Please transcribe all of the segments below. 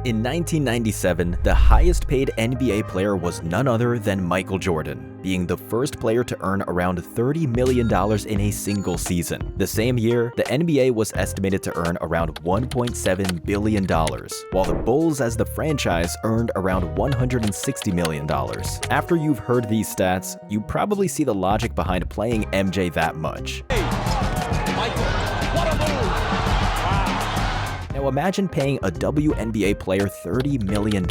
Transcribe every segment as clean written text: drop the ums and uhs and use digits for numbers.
In 1997, the highest paid NBA player was none other than Michael Jordan, being the first player to earn around $30 million in a single season. The same year, the NBA was estimated to earn around $1.7 billion, while the Bulls as the franchise earned around $160 million. After you've heard these stats, you probably see the logic behind playing MJ that much. Michael, what a move! Now imagine paying a WNBA player $30 million.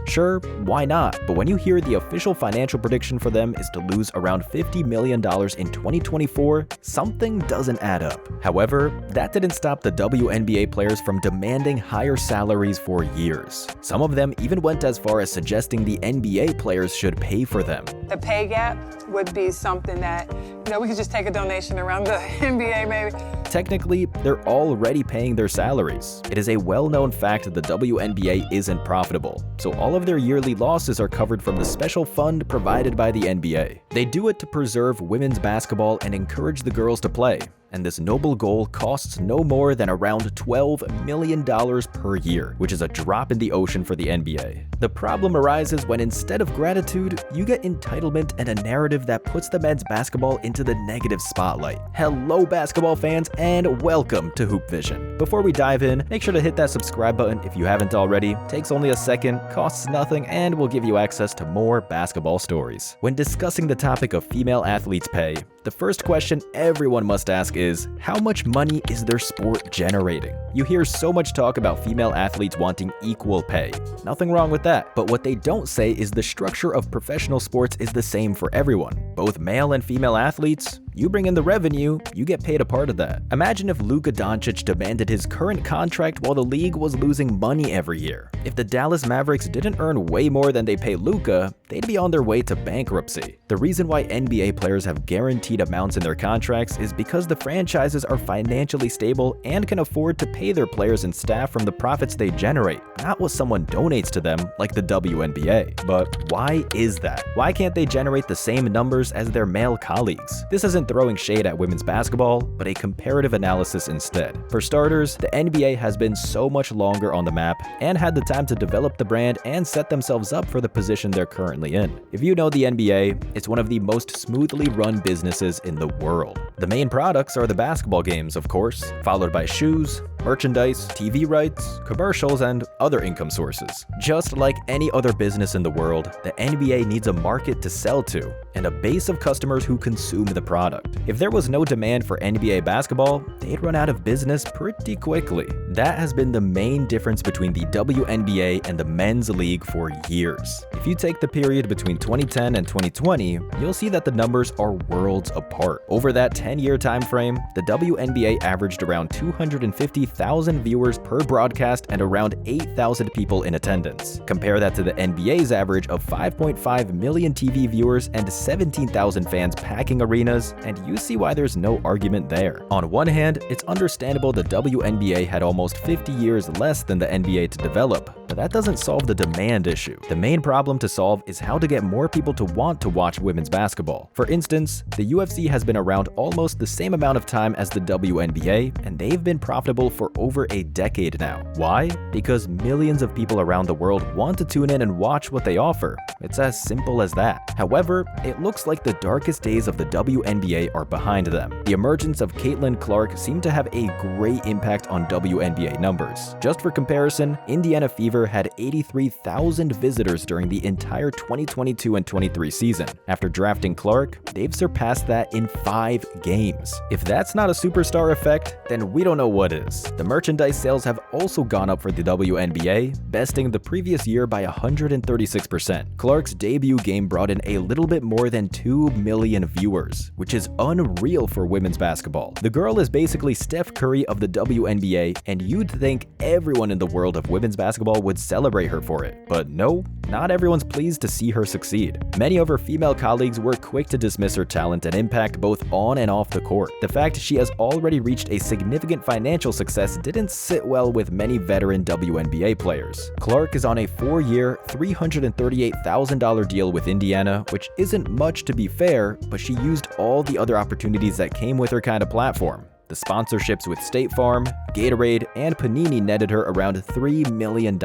Sure, why not? But when you hear the official financial prediction for them is to lose around $50 million in 2024, something doesn't add up. However, that didn't stop the WNBA players from demanding higher salaries for years. Some of them even went as far as suggesting the NBA players should pay for them. The pay gap would be something that, we could just take a donation around the NBA maybe. Technically, they're already paying their salaries. It is a well-known fact that the WNBA isn't profitable, so all of their yearly losses are covered from the special fund provided by the NBA. They do it to preserve women's basketball and encourage the girls to play, and this noble goal costs no more than around $12 million per year, which is a drop in the ocean for the NBA. The problem arises when instead of gratitude, you get entitlement and a narrative that puts the men's basketball into the negative spotlight. Hello basketball fans, and welcome to Hoop Vision. Before we dive in, make sure to hit that subscribe button if you haven't already. Takes only a second, costs nothing, and will give you access to more basketball stories. When discussing the topic of female athletes' pay, the first question everyone must ask is, how much money is their sport generating? You hear so much talk about female athletes wanting equal pay. Nothing wrong with that, but what they don't say is the structure of professional sports is the same for everyone. Both male and female athletes, you bring in the revenue, you get paid a part of that. Imagine if Luka Doncic demanded his current contract while the league was losing money every year. If the Dallas Mavericks didn't earn way more than they pay Luka, they'd be on their way to bankruptcy. The reason why NBA players have guaranteed amounts in their contracts is because the franchises are financially stable and can afford to pay their players and staff from the profits they generate, not what someone donates to them like the WNBA. But why is that? Why can't they generate the same numbers as their male colleagues? This isn't throwing shade at women's basketball, but a comparative analysis instead. For starters, the NBA has been so much longer on the map and had the time to develop the brand and set themselves up for the position they're currently in. If you know the NBA, it's one of the most smoothly run businesses in the world. The main products are the basketball games, of course, followed by shoes, merchandise, TV rights, commercials, and other income sources. Just like any other business in the world, the NBA needs a market to sell to and a base of customers who consume the product. If there was no demand for NBA basketball, they'd run out of business pretty quickly. That has been the main difference between the WNBA and the men's league for years. If you take the period between 2010 and 2020, you'll see that the numbers are worlds apart. Over that 10-year time frame, the WNBA averaged around 250,000 viewers per broadcast and around 8,000 people in attendance. Compare that to the NBA's average of 5.5 million TV viewers and 17,000 fans packing arenas, and you see why there's no argument there. On one hand, it's understandable the WNBA had almost 50 years less than the NBA to develop, but that doesn't solve the demand issue. The main problem to solve is how to get more people to want to watch women's basketball. For instance, the UFC has been around almost the same amount of time as the WNBA, and they've been profitable for over a decade now. Why? Because millions of people around the world want to tune in and watch what they offer. It's as simple as that. However, it looks like the darkest days of the WNBA are behind them. The emergence of Caitlin Clark seemed to have a great impact on WNBA numbers. Just for comparison, Indiana Fever had 83,000 visitors during the entire 2022 and 23 season. After drafting Clark, they've surpassed that in 5 games. If that's not a superstar effect, then we don't know what is. The merchandise sales have also gone up for the WNBA, besting the previous year by 136%. Clark's debut game brought in a little bit more than 2 million viewers, which is unreal for women's basketball. The girl is basically Steph Curry of the WNBA, and you'd think everyone in the world of women's basketball would celebrate her for it. But no, not everyone's pleased to see her succeed. Many of her female colleagues were quick to dismiss her talent and impact both on and off the court. The fact she has already reached a significant financial success didn't sit well with many veteran WNBA players. Clark is on a 4-year, $338,000 deal with Indiana, which isn't much to be fair, but she used all the other opportunities that came with her kind of platform. The sponsorships with State Farm, Gatorade, and Panini netted her around $3 million.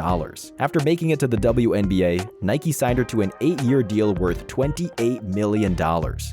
After making it to the WNBA, Nike signed her to an 8-year deal worth $28 million.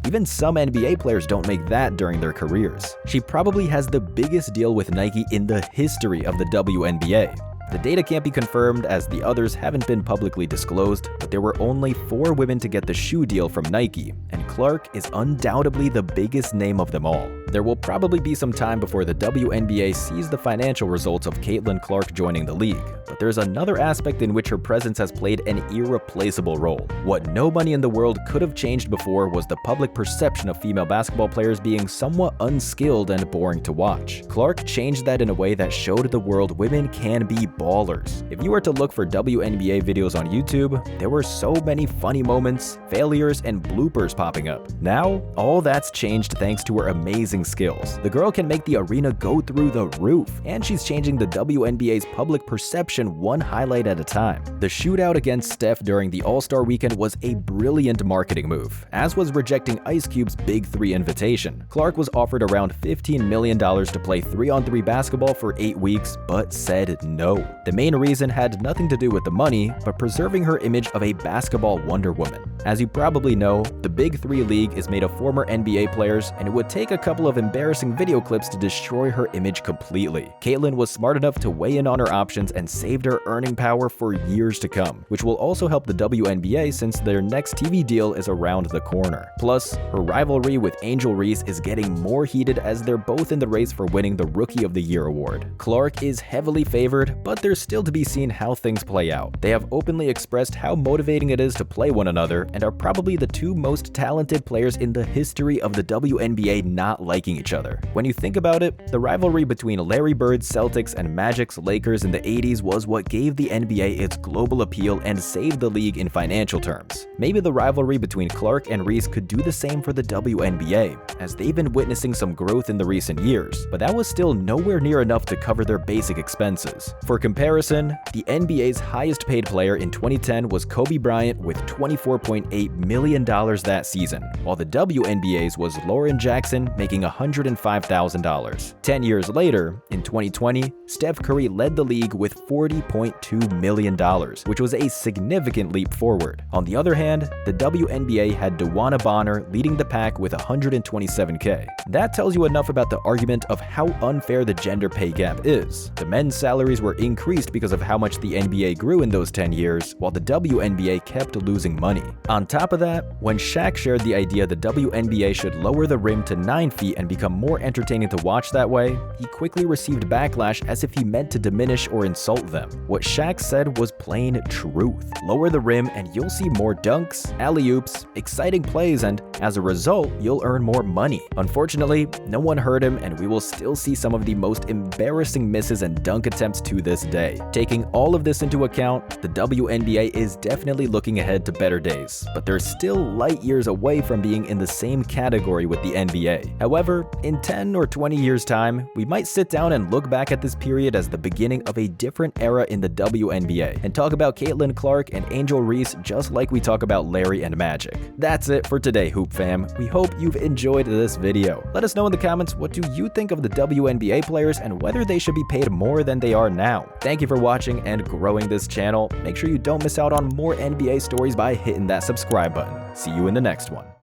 Even some NBA players don't make that during their careers. She probably has the biggest deal with Nike in the history of the WNBA. The data can't be confirmed as the others haven't been publicly disclosed, but there were only 4 women to get the shoe deal from Nike, and Clark is undoubtedly the biggest name of them all. There will probably be some time before the WNBA sees the financial results of Caitlin Clark joining the league, but there's another aspect in which her presence has played an irreplaceable role. What no money in the world could have changed before was the public perception of female basketball players being somewhat unskilled and boring to watch. Clark changed that in a way that showed the world women can be ballers. If you were to look for WNBA videos on YouTube, there were so many funny moments, failures, and bloopers popping up. Now, all that's changed thanks to her amazing skills. The girl can make the arena go through the roof, and she's changing the WNBA's public perception one highlight at a time. The shootout against Steph during the All-Star weekend was a brilliant marketing move, as was rejecting Ice Cube's Big 3 invitation. Clark was offered around $15 million to play 3-on-3 basketball for 8 weeks, but said no. The main reason had nothing to do with the money, but preserving her image of a basketball Wonder Woman. As you probably know, the Big 3 league is made of former NBA players, and it would take a couple of embarrassing video clips to destroy her image completely. Caitlin was smart enough to weigh in on her options and saved her earning power for years to come, which will also help the WNBA since their next TV deal is around the corner. Plus, her rivalry with Angel Reese is getting more heated as they're both in the race for winning the Rookie of the Year award. Clark is heavily favored, but there's still to be seen how things play out. They have openly expressed how motivating it is to play one another and are probably the 2 most talented players in the history of the WNBA not liking each other. When you think about it, the rivalry between Larry Bird's Celtics and Magic's Lakers in the 80s was what gave the NBA its global appeal and saved the league in financial terms. Maybe the rivalry between Clark and Reese could do the same for the WNBA, as they've been witnessing some growth in the recent years, but that was still nowhere near enough to cover their basic expenses. For comparison, the NBA's highest paid player in 2010 was Kobe Bryant with $24.8 million that season, while the WNBA's was Lauren Jackson making $105,000. 10 years later, in 2020, Steph Curry led the league with $40.2 million, which was a significant leap forward. On the other hand, the WNBA had DeWanna Bonner leading the pack with $127K. That tells you enough about the argument of how unfair the gender pay gap is. The men's salaries were increased because of how much the NBA grew in those 10 years, while the WNBA kept losing money. On top of that, when Shaq shared the idea the WNBA should lower the rim to 9 feet and become more entertaining to watch that way, he quickly received backlash as if he meant to diminish or insult them. What Shaq said was plain truth. Lower the rim and you'll see more dunks, alley-oops, exciting plays, and as a result, you'll earn more money. Unfortunately, no one heard him, and we will still see some of the most embarrassing misses and dunk attempts to this day. Taking all of this into account, the WNBA is definitely looking ahead to better days, but they're still light years away from being in the same category with the NBA. However, in 10 or 20 years' time, we might sit down and look back at this period as the beginning of a different era in the WNBA and talk about Caitlin Clark and Angel Reese just like we talk about Larry and Magic. That's it for today, Hoop Fam. We hope you've enjoyed this video. Let us know in the comments, what do you think of the WNBA players and whether they should be paid more than they are now. Thank you for watching and growing this channel. Make sure you don't miss out on more NBA stories by hitting that subscribe button. See you in the next one.